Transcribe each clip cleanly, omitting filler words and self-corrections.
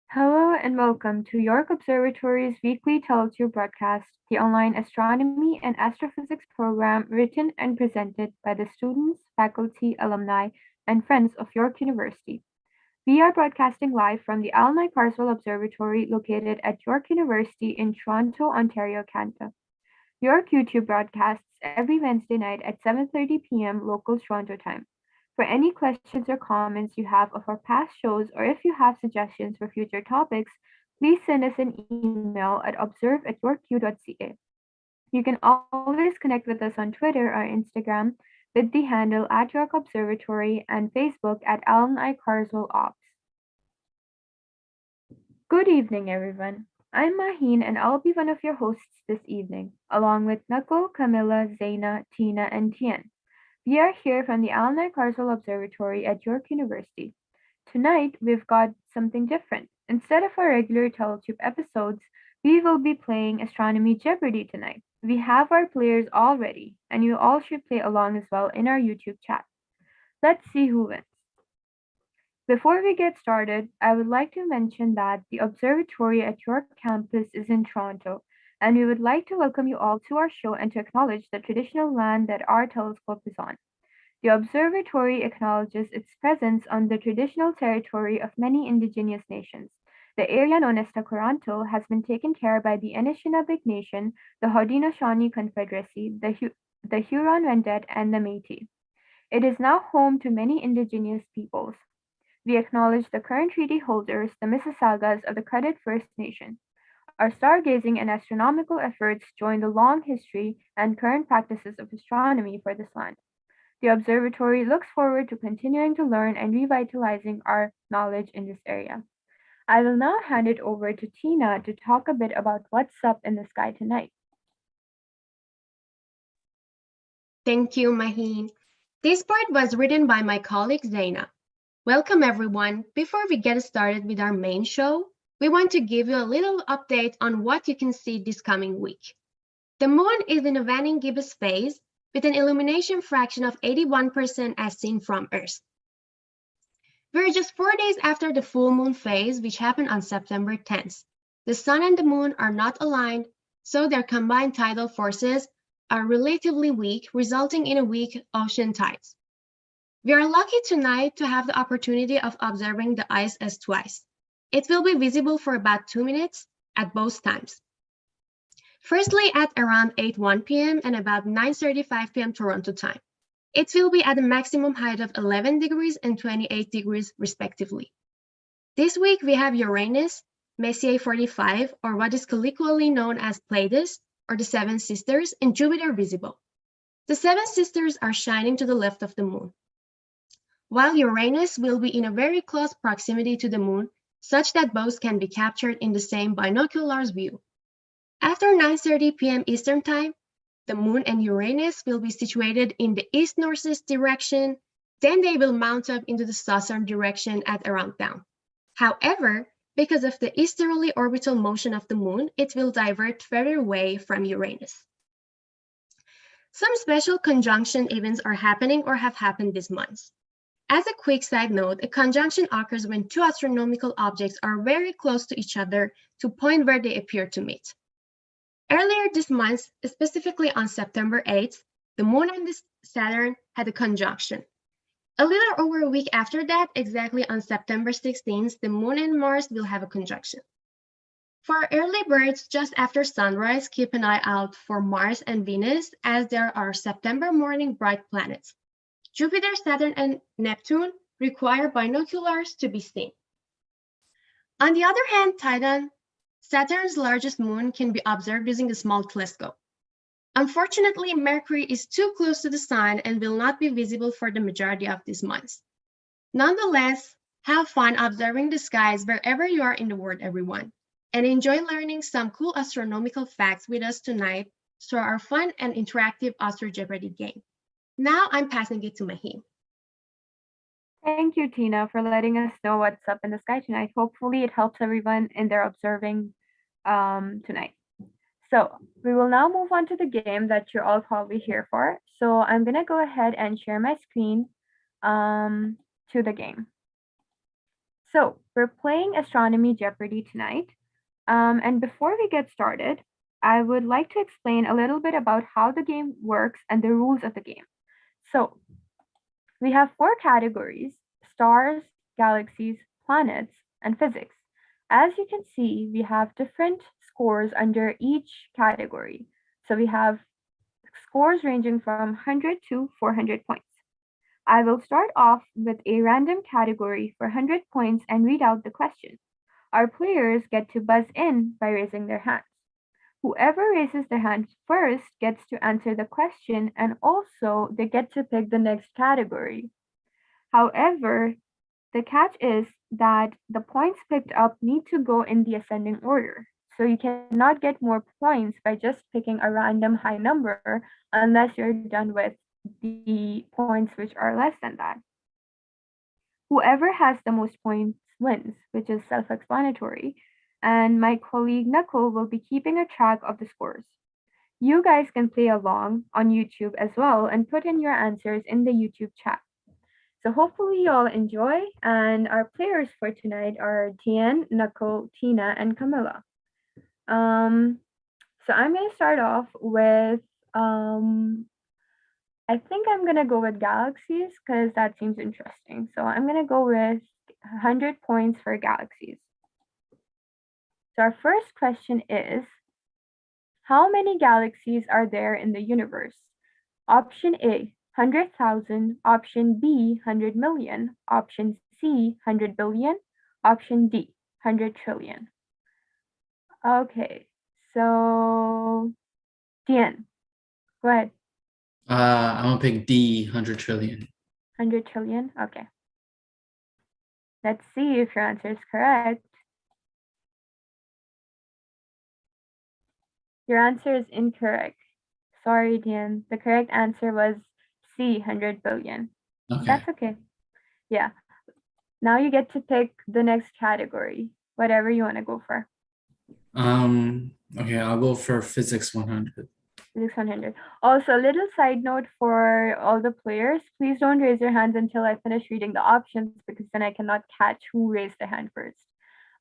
Hello and welcome to York Observatory's weekly Teletube broadcast, the online astronomy and astrophysics program written and presented by the students, faculty, alumni, and friends of York University. We are broadcasting live from the Alumni Carswell Observatory located at York University in Toronto, Ontario, Canada. York YouTube broadcasts every Wednesday night at 7:30 p.m. local Toronto time. For any questions or comments you have of our past shows, or if you have suggestions for future topics, please send us an email at observe@yorku.ca. You can always connect with us on Twitter or Instagram with the handle @York Observatory and Facebook at Alumni Carswell Ops. Good evening, everyone. I'm Maheen, and I'll be one of your hosts this evening, along with Nakul, Camila, Zena, Tina, and Dhyan. We are here from the Alumni Carswell Observatory at York University. Tonight, we've got something different. Instead of our regular Teletube episodes, we will be playing Astronomy Jeopardy tonight. We have our players all ready, and you all should play along as well in our YouTube chat. Let's see who wins. Before we get started, I would like to mention that the observatory at York campus is in Toronto, and we would like to welcome you all to our show and to acknowledge the traditional land that our telescope is on. The observatory acknowledges its presence on the traditional territory of many indigenous nations. The area known as Toronto has been taken care of by the Anishinaabe Nation, the Haudenosaunee Confederacy, the Huron-Wendat, and the Métis. It is now home to many indigenous peoples. We acknowledge the current treaty holders, the Mississaugas of the Credit First Nation. Our stargazing and astronomical efforts join the long history and current practices of astronomy for this land. The observatory looks forward to continuing to learn and revitalizing our knowledge in this area. I will now hand it over to Tina to talk a bit about what's up in the sky tonight. Thank you, Maheen. This part was written by my colleague Zena. Welcome, everyone. Before we get started with our main show, we want to give you a little update on what you can see this coming week. The moon is in a waning gibbous phase with an illumination fraction of 81% as seen from Earth. We're just 4 days after the full moon phase, which happened on September 10th. The sun and the moon are not aligned, so their combined tidal forces are relatively weak, resulting in a weak ocean tides. We are lucky tonight to have the opportunity of observing the ice as twice. It will be visible for about 2 minutes at both times. Firstly, at around 8:01 p.m. and about 9:35 p.m. Toronto time. It will be at a maximum height of 11 degrees and 28 degrees respectively. This week we have Uranus, Messier 45, or what is colloquially known as Pleiades, or the Seven Sisters, and Jupiter visible. The Seven Sisters are shining to the left of the moon, while Uranus will be in a very close proximity to the moon, such that both can be captured in the same binoculars view. After 9:30 p.m. Eastern Time, the moon and Uranus will be situated in the east-northeast direction, then they will mount up into the southern direction at around dawn. However, because of the easterly orbital motion of the moon, it will divert further away from Uranus. Some special conjunction events are happening or have happened this month. As a quick side note, a conjunction occurs when two astronomical objects are very close to each other to a point where they appear to meet. Earlier this month, specifically on September 8th, the moon and Saturn had a conjunction. A little over a week after that, exactly on September 16th, the moon and Mars will have a conjunction. For early birds, just after sunrise, keep an eye out for Mars and Venus, as there are September morning bright planets. Jupiter, Saturn, and Neptune require binoculars to be seen. On the other hand, Titan, Saturn's largest moon, can be observed using a small telescope. Unfortunately, Mercury is too close to the sun and will not be visible for the majority of this month. Nonetheless, have fun observing the skies wherever you are in the world, everyone, and enjoy learning some cool astronomical facts with us tonight through our fun and interactive Astro Jeopardy game. Now I'm passing it to Maheen. Thank you, Tina, for letting us know what's up in the sky tonight. Hopefully it helps everyone in their observing tonight. So we will now move on to the game that you're all probably here for. So I'm gonna go ahead and share my screen to the game. So We're playing Astronomy Jeopardy tonight. And before we get started, I would like to explain a little bit about how the game works and the rules of the game. So, we have four categories: stars, galaxies, planets, and physics. As you can see, we have different scores under each category. So, we have scores ranging from 100 to 400 points. I will start off with a random category for 100 points and read out the question. Our players get to buzz in by raising their hands. Whoever raises their hand first gets to answer the question, and also they get to pick the next category. However, the catch is that the points picked up need to go in the ascending order. So you cannot get more points by just picking a random high number unless you're done with the points which are less than that. Whoever has the most points wins, which is self-explanatory, and my colleague Nakul will be keeping a track of the scores. You guys can play along on YouTube as well and put in your answers in the YouTube chat. So hopefully you all enjoy, and our players for tonight are Dhyan, Nakul, Tina, and Camila. So I'm going to start off with I think I'm gonna go with galaxies because that seems interesting. So I'm gonna go with 100 points for galaxies. So our first question is, how many galaxies are there in the universe? Option A, 100,000. Option B, 100 million. Option C, 100 billion. Option D, 100 trillion. Okay, so Dian, go ahead. I'm gonna pick D, 100 trillion. 100 trillion? Okay. Let's see if your answer is correct. Your answer is incorrect. Sorry, Dian. The correct answer was C, 100 billion. Okay. That's okay. Yeah. Now you get to pick the next category, whatever you want to go for. Okay, I'll go for physics 100. Physics 100. Also, a little side note for all the players, please don't raise your hands until I finish reading the options because then I cannot catch who raised their hand first.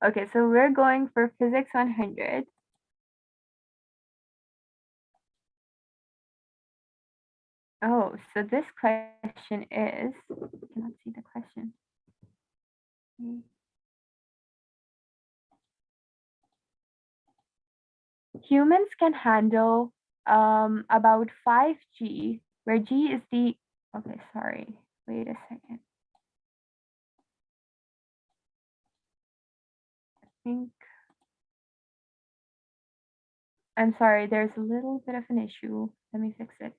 Okay, so we're going for physics 100. Oh, so this question is, I cannot see the question. Humans can handle about 5G, where G is the, okay, sorry, wait a second. I think, I'm sorry, there's a little bit of an issue. Let me fix it.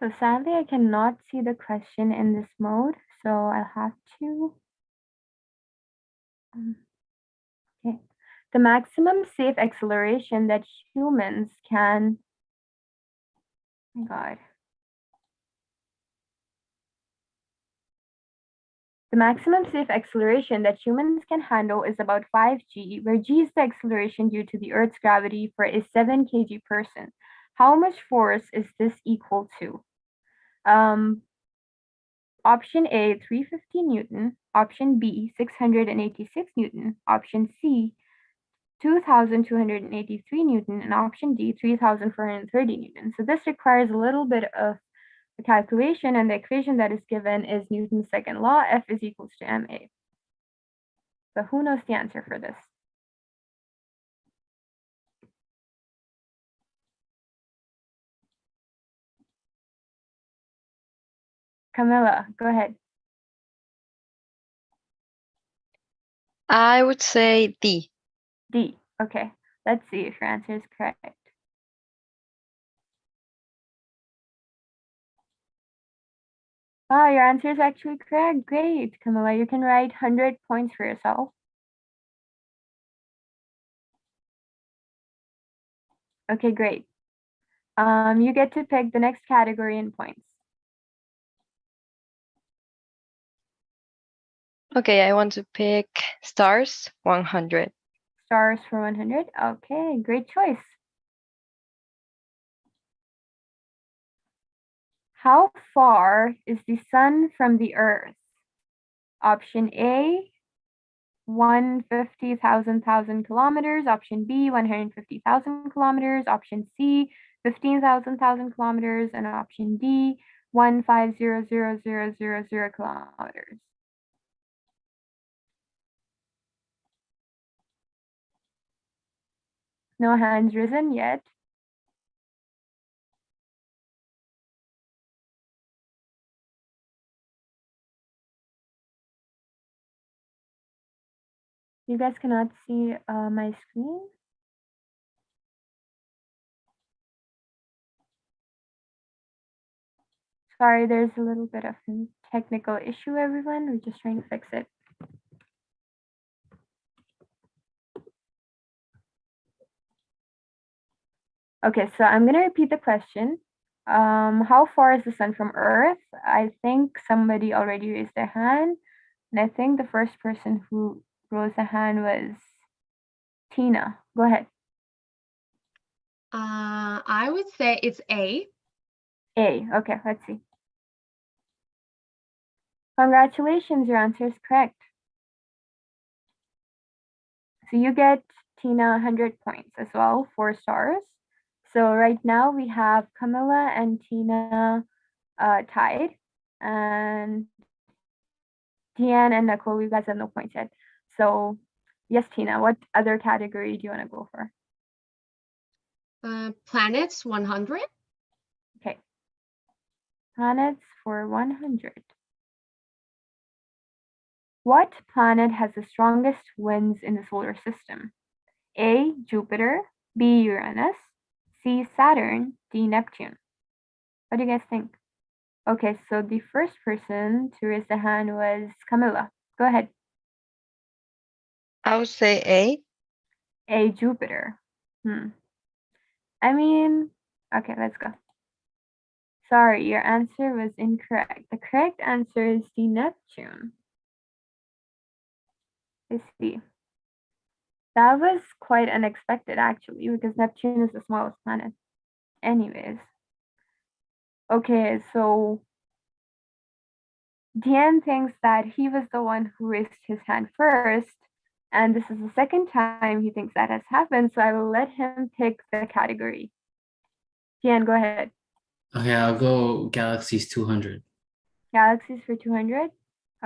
So sadly, I cannot see the question in this mode, so I'll have to. Okay. The maximum safe acceleration that humans can. Oh my God. The maximum safe acceleration that humans can handle is about 5G, where G is the acceleration due to the Earth's gravity for a 7 kg person. How much force is this equal to? Option A, 350 Newton. Option B, 686 Newton. Option C, 2,283 Newton. And option D, 3,430 Newton. So this requires a little bit of a calculation, and the equation that is given is Newton's second law, F is equals to ma. So who knows the answer for this? Camilla, go ahead. I would say D. D. Okay, let's see if your answer is correct. Wow, your answer is actually correct. Great, Camilla. You can write 100 points for yourself. Okay, great. You get to pick the next category in points. Okay, I want to pick stars 100. Stars for 100. Okay, great choice. How far is the sun from the earth? Option A, 150,000 kilometers. Option B, 150,000 kilometers. Option C, 15,000 kilometers. And option D, 150,000 kilometers. No hands risen yet. You guys cannot see my screen. Sorry, there's a little bit of a technical issue, everyone. We're just trying to fix it. Okay, so I'm going to repeat the question. How far is the sun from Earth? I think somebody already raised their hand. And I think the first person who rose a hand was Tina. Go ahead. I would say it's A. A. Okay, let's see. Congratulations, your answer is correct. So you get, Tina, 100 points as well, 4 stars. So right now we have Camila and Tina tied. And Dhyan and Nakul, you guys have no points yet. So yes, Tina, what other category do you want to go for? Planets 100. Okay. Planets for 100. What planet has the strongest winds in the solar system? A, Jupiter, B, Uranus, C, Saturn, D, Neptune. What do you guys think? Okay, so the first person to raise the hand was Camilla. Go ahead. I would say A. A, Jupiter. I mean, okay, let's go. Sorry, your answer was incorrect. The correct answer is the Neptune. I see. That was quite unexpected, actually, because Neptune is the smallest planet. Anyways. Okay, so Dhyan thinks that he was the one who raised his hand first, and this is the second time he thinks that has happened, so I will let him pick the category. Dhyan, go ahead. Okay, I'll go Galaxies 200. Galaxies for 200?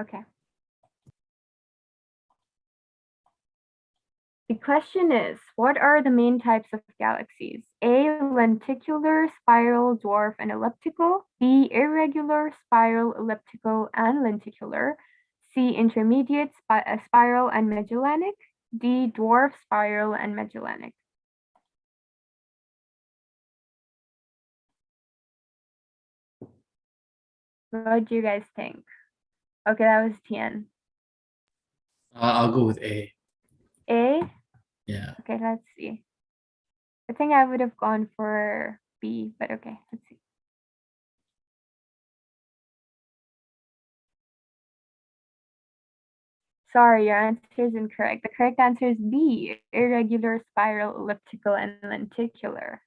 Okay. The question is, what are the main types of galaxies? A, lenticular, spiral, dwarf, and elliptical. B, irregular, spiral, elliptical, and lenticular. C, intermediate, spiral, and Magellanic. D, dwarf, spiral, and Magellanic. What do you guys think? Okay, that was Tian. I'll go with A. A? Yeah. Okay, let's see. I think I would have gone for B, but okay, let's see. Sorry, your answer is incorrect. The correct answer is B, irregular, spiral, elliptical, and lenticular.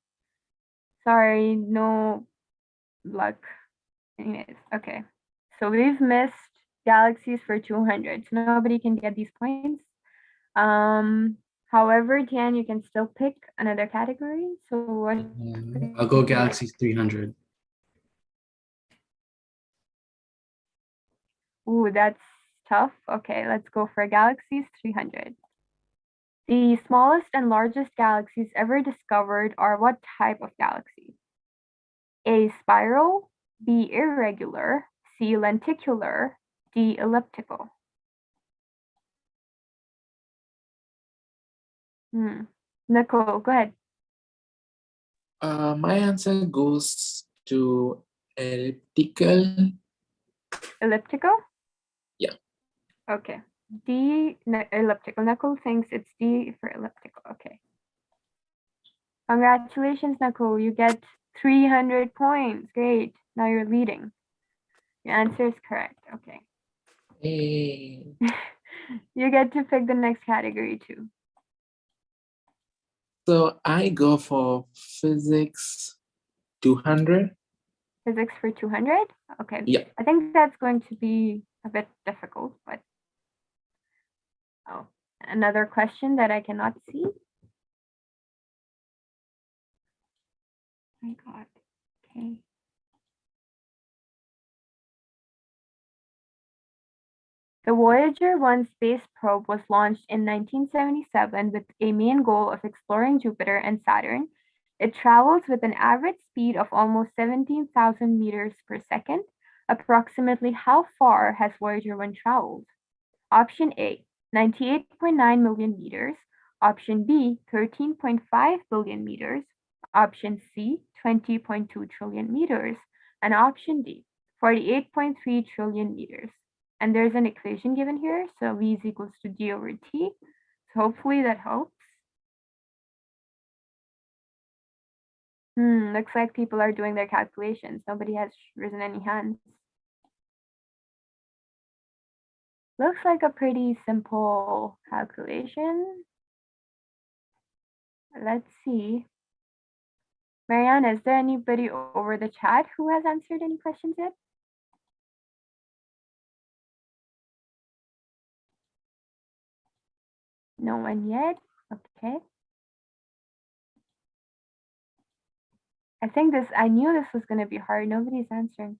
Sorry, no luck. Anyways, okay. So we've missed galaxies for 200. So nobody can get these points. However, Tian, you can still pick another category. So what? I'll go Galaxies 300. Ooh, that's tough. Okay, let's go for galaxies 300. The smallest and largest galaxies ever discovered are what type of galaxy? A, spiral, B, irregular, C, lenticular, D, elliptical. Nicole, go ahead. My answer goes to elliptical. Elliptical? Yeah. Okay. D, elliptical. Nicole thinks it's D for elliptical. Okay. Congratulations, Nicole. You get 300 points. Great. Now you're leading. Your answer is correct. Okay. Hey. You get to pick the next category too. So I go for physics 200. Physics for 200? Okay. Yeah. I think that's going to be a bit difficult, but oh, another question that I cannot see. My God. Okay. The Voyager 1 space probe was launched in 1977 with a main goal of exploring Jupiter and Saturn. It travels with an average speed of almost 17,000 meters per second. Approximately how far has Voyager 1 traveled? Option A, 98.9 million meters. Option B, 13.5 billion meters. Option C, 20.2 trillion meters. And option D, 48.3 trillion meters. And there's an equation given here, so V is equals to D over T. So hopefully that helps. Looks like people are doing their calculations. Nobody has risen any hands. Looks like a pretty simple calculation. Let's see. Mariana, is there anybody over the chat who has answered any questions yet? No one yet? Okay. I knew this was going to be hard. Nobody's answering.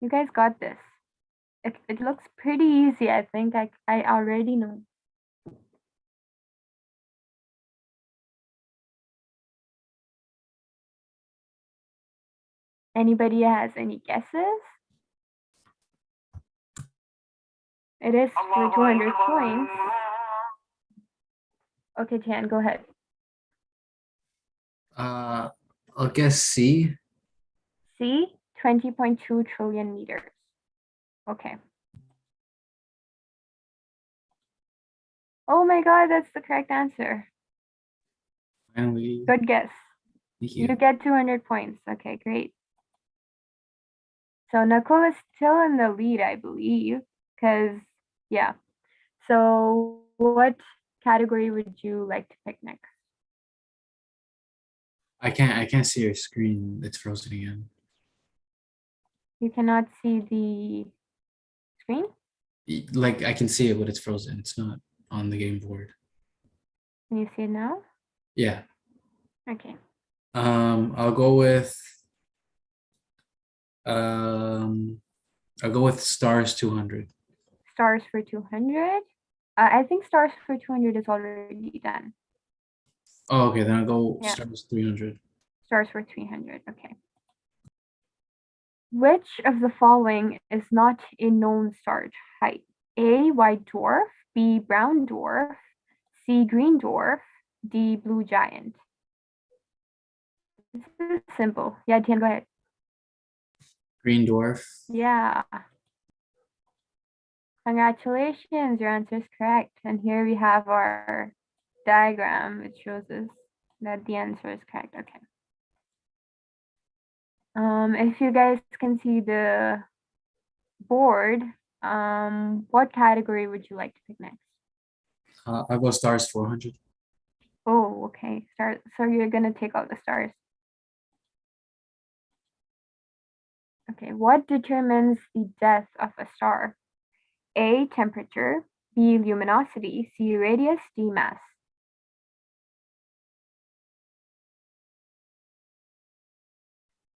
You guys got this. It looks pretty easy. I think I already know. Anybody has any guesses? It is for 200 points. Okay, Tian, go ahead. I'll guess C. C, 20.2 trillion meters. Okay. Oh my God, that's the correct answer. Finally. Good guess. Thank You you. get 200 points. Okay, great. So Nakul is still in the lead, I believe, because, yeah. So what category would you like to pick next? I can't see your screen. It's frozen again. You cannot see the screen? Like I can see it, but it's frozen. It's not on the game board. Can you see it now? Yeah. Okay. I'll go with stars 200. Stars for 200. I think stars for 200 is already done. Oh, okay. Then I'll go Yeah. stars 300. Stars for 300. Okay. Which of the following is not a known star type? A, white dwarf, B, brown dwarf, C, green dwarf, D, blue giant. This is simple. Yeah, Tian, go ahead. Green dwarf. Yeah. Congratulations, your answer is correct. And here we have our diagram. It shows us that the answer is correct. Okay. If you guys can see the board, what category would you like to pick next? I'll go stars 400. Oh, okay. So you're gonna take all the stars. Okay, what determines the death of a star? A, temperature, B, luminosity, C, radius, D, mass.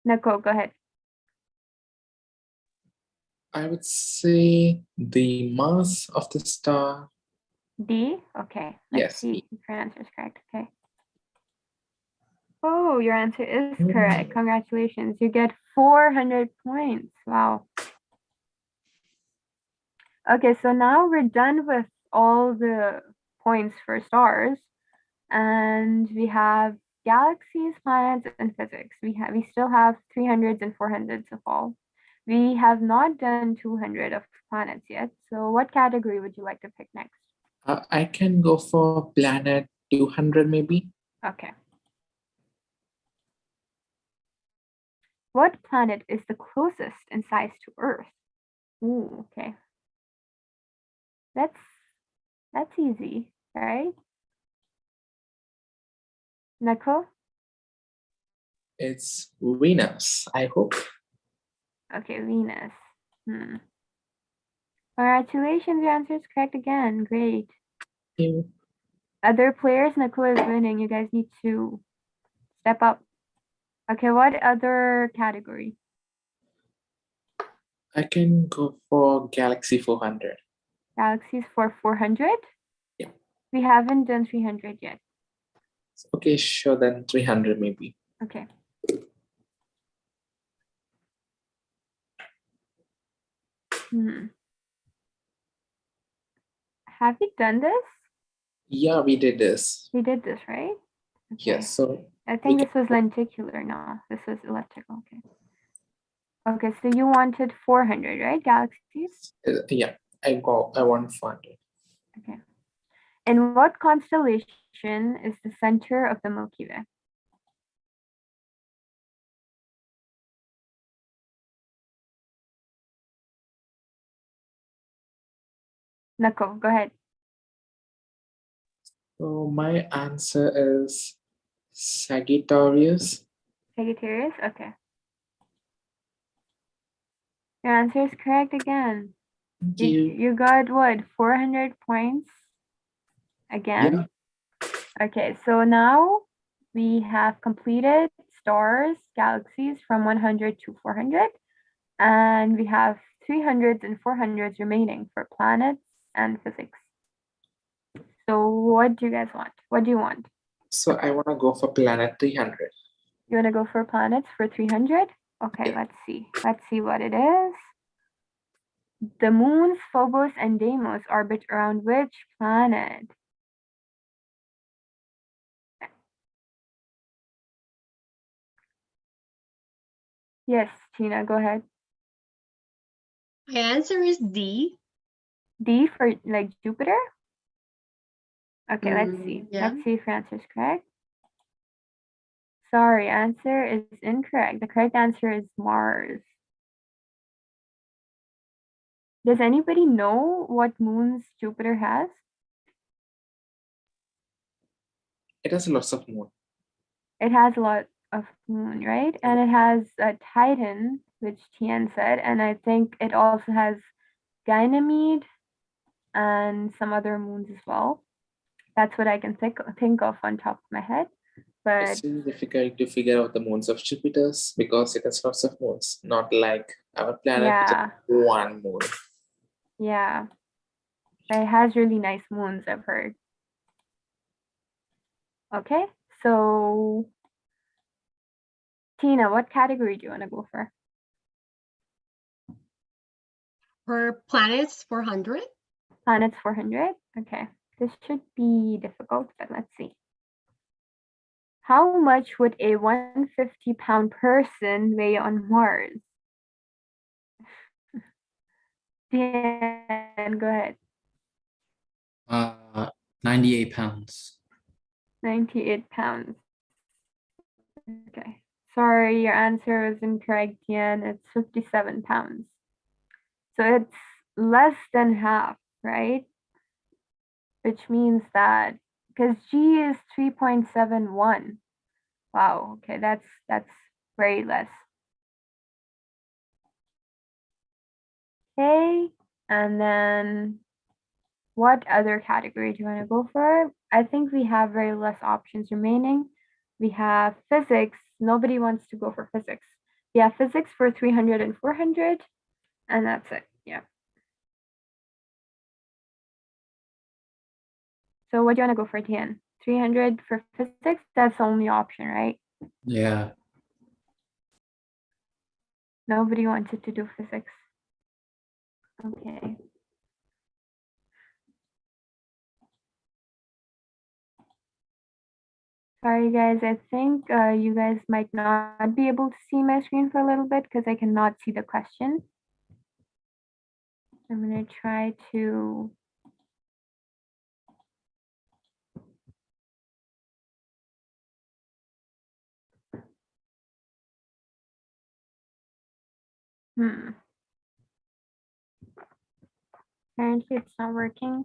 Nakul, go ahead. I would say the mass of the star. D? Okay. Let's Yes. see if your answer is correct. Okay. Oh, your answer is correct. Congratulations. You get 400 points. Wow. Okay, so now we're done with all the points for stars. And we have galaxies, planets, and physics. We still have 300s and 400s of all. We have not done 200 of planets yet. So what category would you like to pick next? I can go for planet 200 maybe. Okay. What planet is the closest in size to Earth? Ooh, okay. That's easy, right? Nakul? It's Venus, I hope. Okay, Venus. Congratulations, your answer is correct again. Great. Thank you. Other players, Nakul is winning. You guys need to step up. Okay, what other category? I can go for Galaxy 400. Galaxies for 400? Yeah. We haven't done 300 yet. Okay, sure, then 300 maybe. Okay. Have we done this? Yeah, we did this. We did this, right? Okay. Yes, so I think we this was lenticular. No, this was electrical. Okay. Okay, so you wanted 400, right? Galaxies? yeah, I want 400. Okay. And what constellation is the center of the Milky Way? Nakul, go ahead. So my answer is Sagittarius. Sagittarius? Okay. Your answer is correct again. Thank You, you. you got what? 400 points again? Yeah. Okay, so now we have completed stars, galaxies from 100 to 400, and we have 300s and 400s remaining for planets and physics. So what do you guys want? What do you want? So I want to go for planet 300. You want to go for planets for 300? Okay, Yeah. let's see. Let's see what it is. The moons Phobos and Deimos orbit around which planet? Yes, Tina, go ahead. My answer is D. D for like Jupiter? Okay, let's see. Yeah. Let's see if your answer is correct. Sorry, answer is incorrect. The correct answer is Mars. Does anybody know what moons Jupiter has? It has lots of moon. It has a lot of moon, right? And it has Titan, which Tian said, and I think it also has Ganymede and some other moons as well. That's what I can think of on top of my head. But It's really difficult to figure out the moons of Jupiter's because it has lots of moons, not like our planet which has yeah, one moon. yeah. But it has really nice moons, I've heard. Okay, so Tina, what category do you want to go for? For planets 400? Planets 400? Okay, this should be difficult, but let's see. How much would a 150-pound person weigh on Mars? Dan, go ahead. 98 pounds. 98 pounds. Okay. Sorry, your answer was incorrect, Tian. It's 57 pounds. So it's less than half, right? Which means that because G is 3.71. Wow, okay, that's very less. Okay, and then what other category do you want to go for? I think we have very less options remaining. We have physics. Nobody wants to go for physics. We have physics for 300 and 400, and that's it. Yeah. So what do you want to go for, Tian? 300 for physics? That's the only option, right? Yeah. Nobody wanted to do physics. Okay. Sorry, guys. I think you guys might not be able to see my screen for a little bit because I cannot see the question. I'm going to try to Apparently it's not working.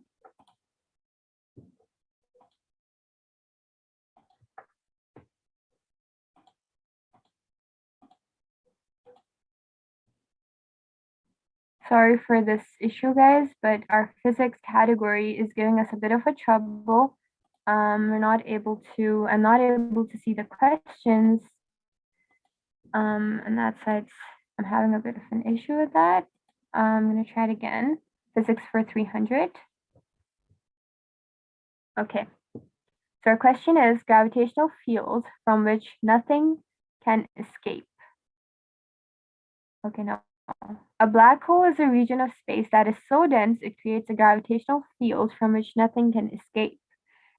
Sorry for this issue, guys, but our physics category is giving us a bit of a trouble. I'm not able to see the questions. And that's why I'm having a bit of an issue with that. I'm gonna try it again. Physics for 300. Okay. So our question is gravitational field from which nothing can escape. Okay, now a black hole is a region of space that is so dense it creates a gravitational field from which nothing can escape.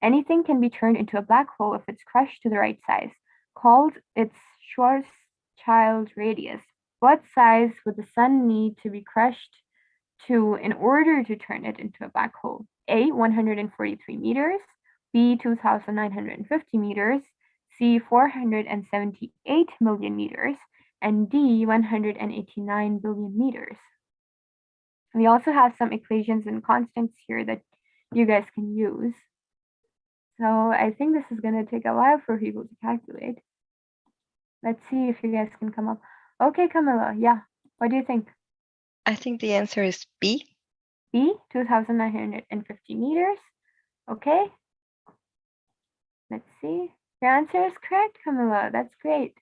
Anything can be turned into a black hole if it's crushed to the right size, called its Schwarzschild radius. What size would the sun need to be crushed to in order to turn it into a black hole? A, 143 meters, B, 2,950 meters, C, 478 million meters, and D, 189 billion meters. We also have some equations and constants here that you guys can use. So I think this is going to take a while for people to calculate. Let's see if you guys can come up. Okay, Camila, yeah. What do you think? I think the answer is B. B, 2,950 meters. Okay. Let's see. Your answer is correct, Camila. That's great.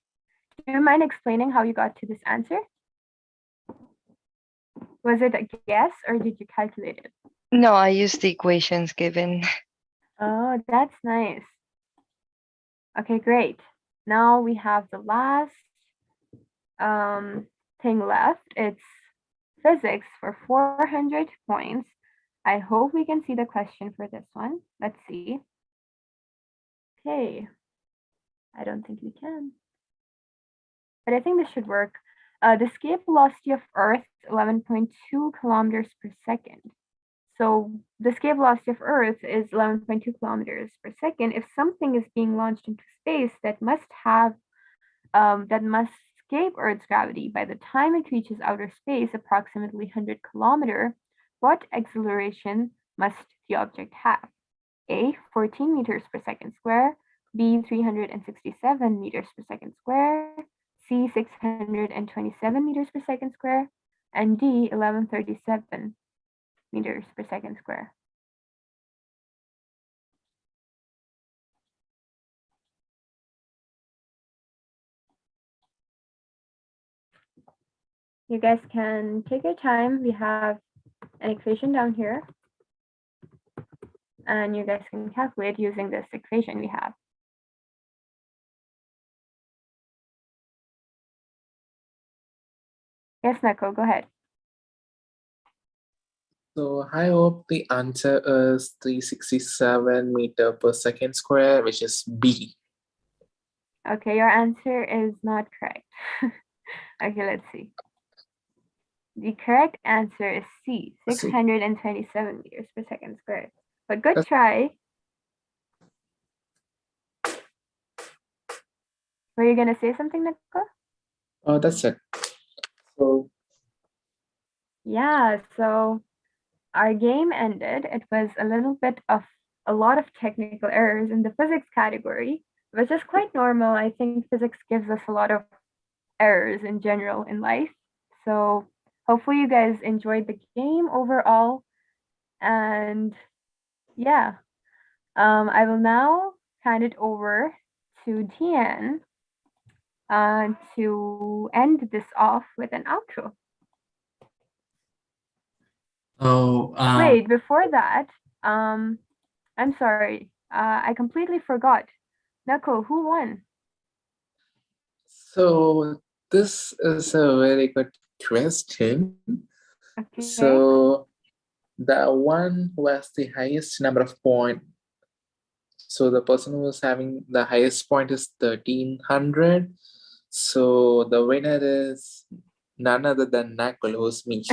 Do you mind explaining how you got to this answer? Was it a guess or did you calculate it? No, I used the equations given. Oh, that's nice. Okay, great. Now we have the last thing left. It's physics for 400 points. I hope we can see the question for this one. Let's see. Okay. I don't think we can. But I think this should work. The escape velocity of Earth is 11.2 kilometers per second. So the escape velocity of Earth is 11.2 kilometers per second. If something is being launched into space that must escape Earth's gravity by the time it reaches outer space, approximately 100 kilometer, what acceleration must the object have? A, 14 meters per second square, B, 367 meters per second square, C, 627 meters per second square, and D, 1137 meters per second square. You guys can take your time. We have an equation down here. And you guys can calculate using this equation we have. Yes, Nakul, go ahead. So I hope the answer is 367 meter per second square, which is B. Okay, your answer is not correct. Okay, let's see. The correct answer is C, 627 meters per second squared. But good try. Were you going to say something, Nakul? Oh, that's it. So yeah, so our game ended. It was a lot of technical errors in the physics category, which is quite normal. I think physics gives us a lot of errors in general in life. So hopefully you guys enjoyed the game overall. And yeah, I will now hand it over to Dhyan to end this off with an outro. Oh, Wait, before that, I'm sorry, I completely forgot. Nakul, who won? So this is a very good question. Okay. So the one who has the highest number of points. So the person who is having the highest point is 1300. So the winner is none other than Nakul, who's me.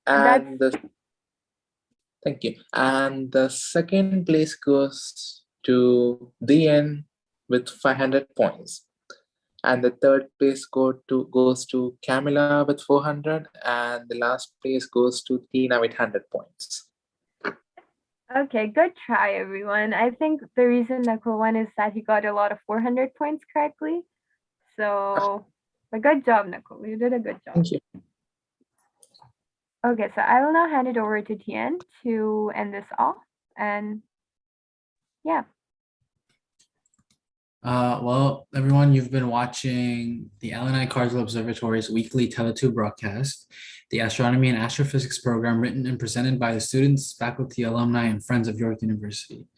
And thank you. And the second place goes to Dhyan with 500 points. And the third place goes to Camila with 400, and the last place goes to Tina with 100 points. Okay, good try, everyone. I think the reason Nakul won is that he got a lot of 400 points correctly. So, but good job, Nakul. You did a good job. Thank you. Okay, so I will now hand it over to Tian to end this off. And yeah. Well, everyone, you've been watching the AICO Carswell Observatory's weekly Teletube broadcast, the Astronomy and Astrophysics program written and presented by the students, faculty, alumni, and friends of York University.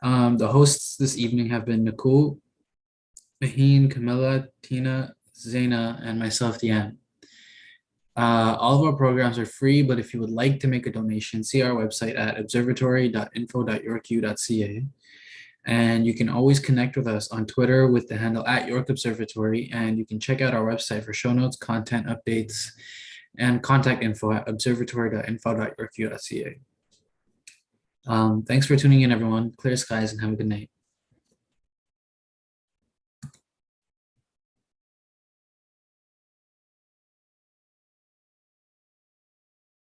The hosts this evening have been Nakul, Maheen, Camila, Tina, Zena, and myself, Dhyan. All of our programs are free, but if you would like to make a donation, see our website at observatory.info.yorku.ca. And you can always connect with us on Twitter with the handle @YorkObservatory, and you can check out our website for show notes, content updates, and contact info at observatory.info.yorku.ca. Thanks for tuning in, everyone. Clear skies and have a good night.